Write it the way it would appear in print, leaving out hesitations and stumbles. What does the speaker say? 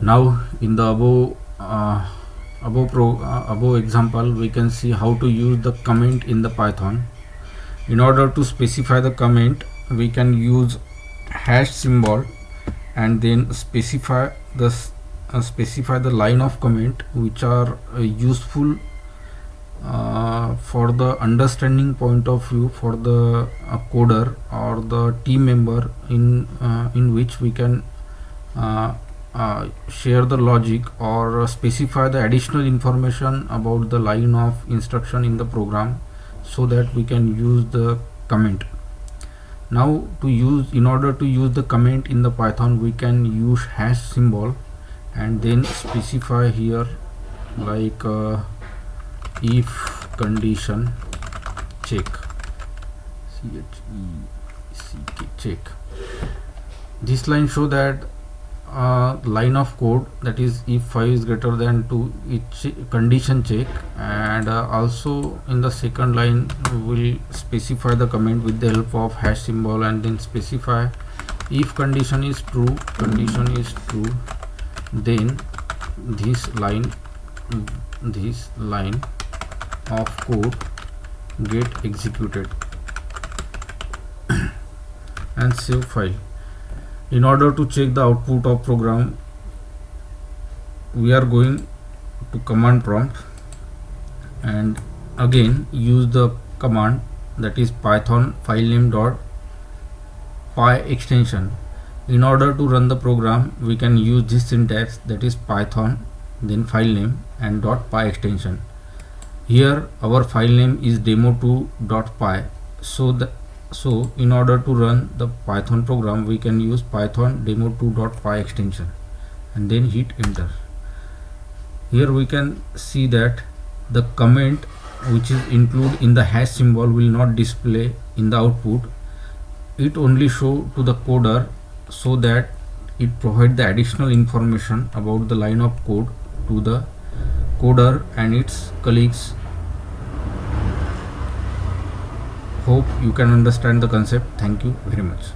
Now in the above example, we can see how to use the comment in the Python. In order to specify the comment, we can use hash symbol and then specify the line of comment which are useful for the understanding point of view for the coder or the team member in which we can share the logic or specify the additional information about the line of instruction in the program, so that we can use the comment. Now in order to use the comment in the Python, we can use hash symbol and then specify here like if condition check, check. This line show that line of code, that is if 5 is greater than 2, it condition check, and also in the second line we will specify the comment with the help of hash symbol and then specify if condition is true, then this line of code get executed and save file. In order to check the output of program, we are going to command prompt and again use the command, that is python filename dot py extension. In order to run the program, we can use this syntax, that is python then filename and .py extension. Here our file name is demo2.py, so in order to run the Python program, we can use python demo2.py extension and then hit enter. Here we can see that the comment which is included in the hash symbol will not display in the output. It only show to the coder, so that it provide the additional information about the line of code to the coder and its colleagues. Hope you can understand the concept. Thank you very much.